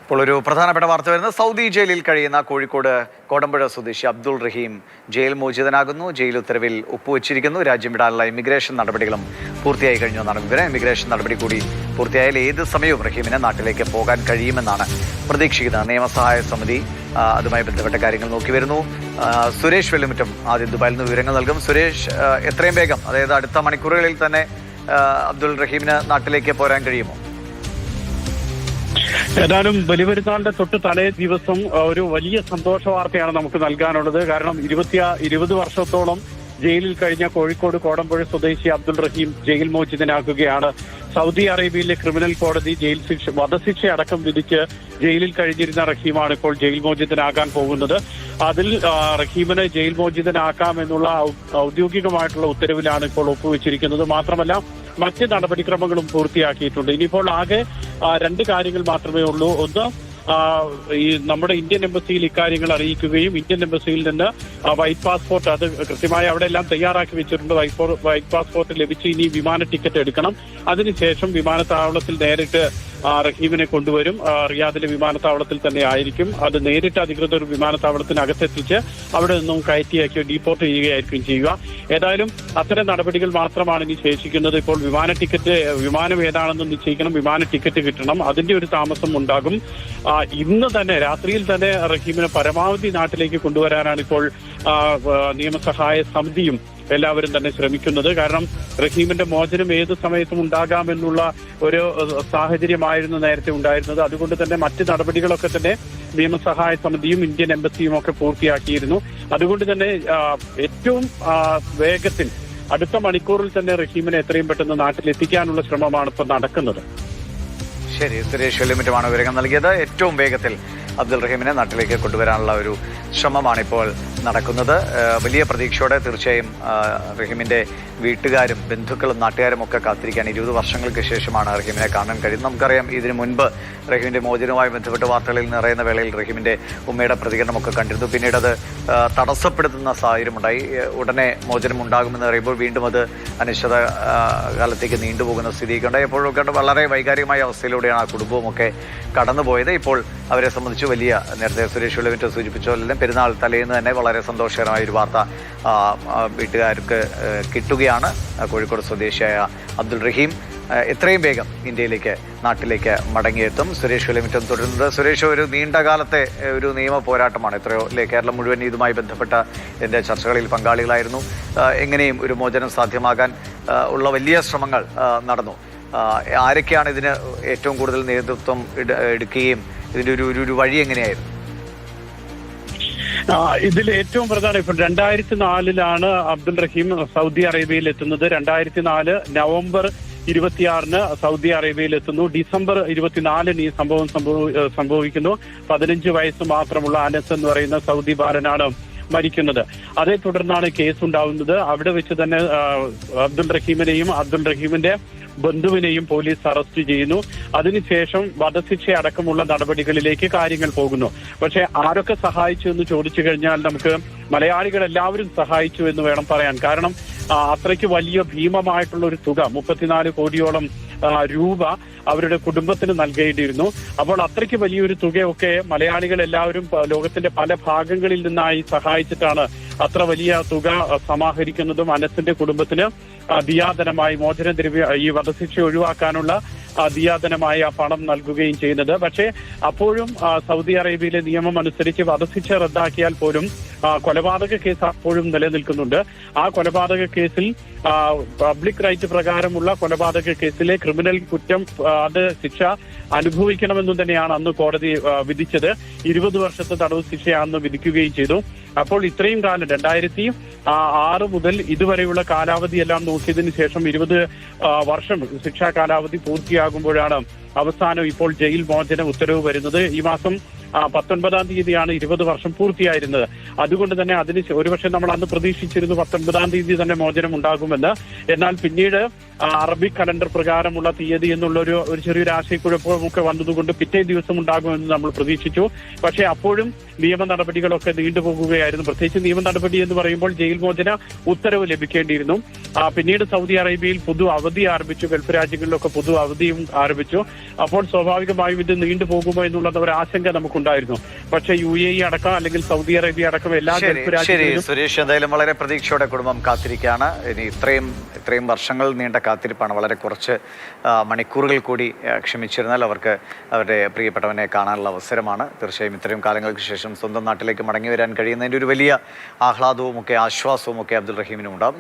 ഇപ്പോൾ ഒരു പ്രധാനപ്പെട്ട വാർത്ത വരുന്നത് സൗദി ജയിലിൽ കഴിയുന്ന കോഴിക്കോട് കോടമ്പുഴ സ്വദേശി അബ്ദുൾ റഹീം ജയിൽ മോചിതനാകുന്നു. ജയിൽ ഉത്തരവിൽ ഒപ്പുവെച്ചിരിക്കുന്നു. രാജ്യം വിടാനുള്ള ഇമിഗ്രേഷൻ നടപടികളും പൂർത്തിയായി കഴിഞ്ഞു എന്നാണ് വിവരം. ഇമിഗ്രേഷൻ നടപടി കൂടി പൂർത്തിയായാൽ ഏത് സമയവും റഹീമിന് നാട്ടിലേക്ക് പോകാൻ കഴിയുമെന്നാണ് പ്രതീക്ഷിക്കുന്നത്. നിയമസഹായ സമിതി അതുമായി ബന്ധപ്പെട്ട കാര്യങ്ങൾ നോക്കി വരുന്നു. സുരേഷ് വെള്ളിമുറ്റം ആദ്യം ദുബായിൽ നിന്ന് വിവരങ്ങൾ നൽകും. സുരേഷ്, എത്രയും വേഗം, അതായത് അടുത്ത മണിക്കൂറുകളിൽ തന്നെ അബ്ദുൾ റഹീമിന് നാട്ടിലേക്ക് പോരാൻ കഴിയുമോ? ഏതായാലും ബലിപെരുന്നാളിന്റെ തൊട്ട് തലേ ദിവസം ഒരു വലിയ സന്തോഷ വാർത്തയാണ് നമുക്ക് നൽകാനുള്ളത്. കാരണം 20 വർഷത്തോളം ജയിലിൽ കഴിഞ്ഞ കോഴിക്കോട് കോടമ്പുഴ സ്വദേശി അബ്ദുൾ റഹീം ജയിൽ മോചിതനാക്കുകയാണ്. സൗദി അറേബ്യയിലെ ക്രിമിനൽ കോടതി വധശിക്ഷ അടക്കം വിധിച്ച് ജയിലിൽ കഴിഞ്ഞിരുന്ന റഹീമാണ് ഇപ്പോൾ ജയിൽ മോചിതനാകാൻ പോകുന്നത്. അതിൽ റഹീമിനെ ജയിൽ മോചിതനാക്കാമെന്നുള്ള ഔദ്യോഗികമായിട്ടുള്ള ഉത്തരവിലാണ് ഇപ്പോൾ ഒപ്പുവെച്ചിരിക്കുന്നത്. മാത്രമല്ല മറ്റ് നടപടിക്രമങ്ങളും പൂർത്തിയാക്കിയിട്ടുണ്ട്. ഇനിയിപ്പോൾ ആകെ 2 കാര്യങ്ങൾ മാത്രമേ ഉള്ളൂ. ഒന്ന്, ഈ നമ്മുടെ ഇന്ത്യൻ എംബസിയിൽ ഇക്കാര്യങ്ങൾ അറിയിക്കുകയും ഇന്ത്യൻ എംബസിയിൽ നിന്ന് വൈറ്റ് പാസ്പോർട്ട്, അത് കൃത്യമായി അവിടെ എല്ലാം തയ്യാറാക്കി വെച്ചിട്ടുണ്ട്. വൈറ്റ് പാസ്പോർട്ട് ലഭിച്ച് ഇനി വിമാന ടിക്കറ്റ് എടുക്കണം. അതിനുശേഷം വിമാനത്താവളത്തിൽ നേരിട്ട് റഹീമിനെ കൊണ്ടുവരും. റിയാദിലെ വിമാനത്താവളത്തിൽ തന്നെ ആയിരിക്കും. അത് നേരിട്ട് അധികൃതർ വിമാനത്താവളത്തിനകത്തെത്തിച്ച് അവിടെ നിന്നും കയറ്റിയാക്കി ഡീപ്പോർട്ട് ചെയ്യുകയായിരിക്കും ചെയ്യുക. ഏതായാലും അത്തരം നടപടികൾ മാത്രമാണ് ഇനി ശേഷിക്കുന്നത്. ഇപ്പോൾ വിമാനം ഏതാണെന്ന് നിശ്ചയിക്കണം, വിമാന ടിക്കറ്റ് കിട്ടണം. അതിന്റെ ഒരു താമസം ഉണ്ടാകും. ഇന്ന് തന്നെ രാത്രിയിൽ തന്നെ റഹീമിനെ പരമാവധി നാട്ടിലേക്ക് കൊണ്ടുവരാനാണ് ഇപ്പോൾ നിയമസഹായ സമിതിയും എല്ലാവരും തന്നെ ശ്രമിക്കുന്നത്. കാരണം റഹീമിന്റെ മോചനം ഏത് സമയത്തും ഉണ്ടാകാമെന്നുള്ള ഒരു സാഹചര്യമായിരുന്നു നേരത്തെ ഉണ്ടായിരുന്നത്. അതുകൊണ്ട് തന്നെ മറ്റ് നടപടികളൊക്കെ തന്നെ നിയമസഹായ സമിതിയും ഇന്ത്യൻ എംബസിയും ഒക്കെ പൂർത്തിയാക്കിയിരുന്നു. അതുകൊണ്ട് തന്നെ ഏറ്റവും വേഗത്തിൽ അടുത്ത മണിക്കൂറിൽ തന്നെ റഹീമിനെ എത്രയും പെട്ടെന്ന് നാട്ടിലെത്തിക്കാനുള്ള ശ്രമമാണ് ഇപ്പോൾ നടക്കുന്നത്. ശരി, സുരേഷ് വെള്ളിമുറ്റമാണ് വിവരങ്ങൾ നൽകിയത്. ഏറ്റവും വേഗത്തിൽ അബ്ദുൾ റഹീമിനെ നാട്ടിലേക്ക് കൊണ്ടുവരാനുള്ള ഒരു ശ്രമമാണ് ഇപ്പോൾ നടക്കുന്നത്. വലിയ പ്രതീക്ഷയോടെ തീർച്ചയായും റഹീമിന്റെ വീട്ടുകാരും ബന്ധുക്കളും നാട്ടുകാരും ഒക്കെ കാത്തിരിക്കാൻ 20 വർഷങ്ങൾക്ക് ശേഷമാണ് റഹീമിനെ കാണാൻ കഴിയുന്നത്. നമുക്കറിയാം, ഇതിനു മുൻപ് റഹീമിന്റെ മോചനവുമായി ബന്ധപ്പെട്ട് വാർത്തകളിൽ നിറയുന്ന വേളയിൽ റഹീമിന്റെ ഉമ്മയുടെ പ്രതികരണമൊക്കെ കണ്ടിരുന്നു. പിന്നീട് അത് തടസ്സപ്പെടുത്തുന്ന സാഹചര്യമുണ്ടായി. ഉടനെ മോചനം ഉണ്ടാകുമെന്ന് പറയുമ്പോൾ വീണ്ടും അത് അനിശ്ചിത കാലത്തേക്ക് നീണ്ടുപോകുന്ന സ്ഥിതിയൊക്കെ ഉണ്ടായി. എപ്പോഴൊക്കെ വളരെ വൈകാരികമായ അവസ്ഥയിലൂടെയാണ് ആ കുടുംബവും ഒക്കെ കടന്നുപോയത്. ഇപ്പോൾ അവരെ സംബന്ധിച്ച് വലിയ, നേരത്തെ സുരേഷ് വെള്ളിമുറ്റം സൂചിപ്പിച്ചപോലെ പെരുന്നാൾ തലേന്ന് തന്നെ വളരെ സന്തോഷകരമായ ഒരു വാർത്ത വീട്ടുകാർക്ക് കിട്ടുകയാണ്. കോഴിക്കോട് സ്വദേശിയായ അബ്ദുൾ റഹീം എത്രയും വേഗം ഇന്ത്യയിലേക്ക്, നാട്ടിലേക്ക് മടങ്ങിയെത്തും. സുരേഷ് വെള്ളിമുറ്റം തുടരുന്നത്. സുരേഷ്, ഒരു നീണ്ടകാലത്തെ ഒരു നിയമ പോരാട്ടമാണ് എത്രയോ അല്ലേ? കേരളം മുഴുവൻ ഇതുമായി ബന്ധപ്പെട്ട ഇതിൻ്റെ ചർച്ചകളിൽ പങ്കാളികളായിരുന്നു. എങ്ങനെയും ഒരു മോചനം സാധ്യമാകാൻ ഉള്ള വലിയ ശ്രമങ്ങൾ നടന്നു. ആരൊക്കെയാണ് ഇതിന് ഏറ്റവും കൂടുതൽ നേതൃത്വം എടുക്കുകയും ഇതിൻ്റെ ഒരു വഴി എങ്ങനെയായിരുന്നു? ഇതിൽ ഏറ്റവും പ്രധാനം, ഇപ്പോൾ 2004 അബ്ദുൾ റഹീം സൗദി അറേബ്യയിൽ എത്തുന്നത്. 2004 നവംബർ 26 സൗദി അറേബ്യയിൽ എത്തുന്നു. ഡിസംബർ 24 ഈ സംഭവം സംഭവിക്കുന്നു. 15 വയസ്സ് മാത്രമുള്ള അനസ് എന്ന് പറയുന്ന സൗദി ബാലനാണ് മരിക്കുന്നത്. അതേ തുടർന്നാണ് കേസ് ഉണ്ടാവുന്നത്. അവിടെ വെച്ച് തന്നെ അബ്ദുൾ റഹീമിനെയും അബ്ദുൾ റഹീമിന്റെ ബന്ധുവിനെയും പോലീസ് അറസ്റ്റ് ചെയ്യുന്നു. അതിനുശേഷം വധശിക്ഷ അടക്കമുള്ള നടപടികളിലേക്ക് കാര്യങ്ങൾ പോകുന്നു. പക്ഷെ ആരൊക്കെ സഹായിച്ചു എന്ന് ചോദിച്ചു കഴിഞ്ഞാൽ നമുക്ക് മലയാളികൾ എല്ലാവരും സഹായിച്ചു എന്ന് വേണം പറയാൻ. കാരണം അത്രയ്ക്ക് വലിയ ഭീമമായിട്ടുള്ള ഒരു തുക, 34 കോടിയോളം രൂപ അവരുടെ കുടുംബത്തിന് നൽകേണ്ടിയിരുന്നു. അപ്പോൾ അത്രയ്ക്ക് വലിയൊരു തുകയൊക്കെ മലയാളികൾ എല്ലാവരും ലോകത്തിന്റെ പല ഭാഗങ്ങളിൽ നിന്നായി സഹായിച്ചിട്ടാണ് അത്ര വലിയ തുക സമാഹരിക്കുന്നതും അനസിന്റെ കുടുംബത്തിന് ദിയാധനമായി മോചനദ്രവ്യ, ഈ വധശിക്ഷ ഒഴിവാക്കാനുള്ള ദിയാധനമായി ആ പണം നൽകുകയും ചെയ്യുന്നത്. പക്ഷേ അപ്പോഴും സൗദി അറേബ്യയിലെ നിയമം അനുസരിച്ച് വധശിക്ഷ റദ്ദാക്കിയാൽ പോലും കൊലപാതക കേസ് അപ്പോഴും നിലനിൽക്കുന്നുണ്ട്. ആ കൊലപാതക കേസിൽ പബ്ലിക് റൈറ്റ് പ്രകാരമുള്ള കൊലപാതക കേസിലെ ക്രിമിനൽ കുറ്റം, അത് ശിക്ഷ അനുഭവിക്കണമെന്നും തന്നെയാണ് അന്ന് കോടതി വിധിച്ചത്. 20 വർഷത്തെ തടവ് ശിക്ഷ അന്ന് വിധിക്കുകയും ചെയ്തു. അപ്പോൾ ഇത്രയും കാലം 2006 മുതൽ ഇതുവരെയുള്ള കാലാവധി എല്ലാം നോക്കിയതിനു ശേഷം 20 വർഷം ശിക്ഷാ കാലാവധി പൂർത്തിയാകുമ്പോഴാണ് അവസാനം ഇപ്പോൾ ജയിൽ മോചന ഉത്തരവ് വരുന്നത്. ഈ മാസം 19-ാം തീയതിയാണ് 20 വർഷം പൂർത്തിയായിരുന്നത്. അതുകൊണ്ട് തന്നെ അതിന് ഒരുപക്ഷെ നമ്മൾ അന്ന് പ്രതീക്ഷിച്ചിരുന്നു 19-ാം തീയതി തന്നെ മോചനം ഉണ്ടാകുമെന്ന്. എന്നാൽ പിന്നീട് അറബിക് കലണ്ടർ പ്രകാരമുള്ള തീയതി എന്നുള്ള ഒരു ചെറിയൊരു ആശയക്കുഴപ്പമൊക്കെ വന്നതുകൊണ്ട് പിറ്റേ ദിവസം ഉണ്ടാകുമെന്ന് നമ്മൾ പ്രതീക്ഷിച്ചു. പക്ഷേ അപ്പോഴും നിയമ നടപടികളൊക്കെ നീണ്ടുപോകുകയായിരുന്നു. പ്രത്യേകിച്ച് നിയമ നടപടി എന്ന് പറയുമ്പോൾ ജയിൽ മോചന ഉത്തരവ് ലഭിക്കേണ്ടിയിരുന്നു. പിന്നീട് സൗദി അറേബ്യയിൽ പൊതു അവധി ആരംഭിച്ചു. ഗൾഫ് രാജ്യങ്ങളിലൊക്കെ പൊതു അവധിയും ആരംഭിച്ചു. അപ്പോൾ സ്വാഭാവികമായും ഇത് നീണ്ടുപോകുമോ എന്നുള്ളത് ഒരു ആശങ്ക നമുക്കുണ്ടായിരുന്നു. പക്ഷേ UAE അടക്കം അല്ലെങ്കിൽ സൗദി അറേബ്യ അടക്കം എല്ലാ ഗൾഫ് ശരി രാജ്യങ്ങളിലും സുരേഷ്, എന്തായാലും വളരെ പ്രതീക്ഷയോടെ കുടുംബം കാത്തിരിക്കുകയാണ്. ഇനി ഇത്രയും വർഷങ്ങൾ നീണ്ട കാത്തിരിപ്പാണ്. വളരെ കുറച്ച് മണിക്കൂറുകൾ കൂടി ക്ഷമിച്ചിരുന്നാൽ അവർക്ക് അവരുടെ പ്രിയപ്പെട്ടവനെ കാണാനുള്ള അവസരമാണ്. തീർച്ചയായും ഇത്രയും കാലങ്ങൾക്ക് ശേഷം സ്വന്തം നാട്ടിലേക്ക് മടങ്ങി വരാൻ കഴിയുന്നതിൻ്റെ ഒരു വലിയ ആഹ്ലാദവും ഒക്കെ ആശ്വാസവും ഒക്കെ അബ്ദുൾ റഹീമിനും ഉണ്ടാകും.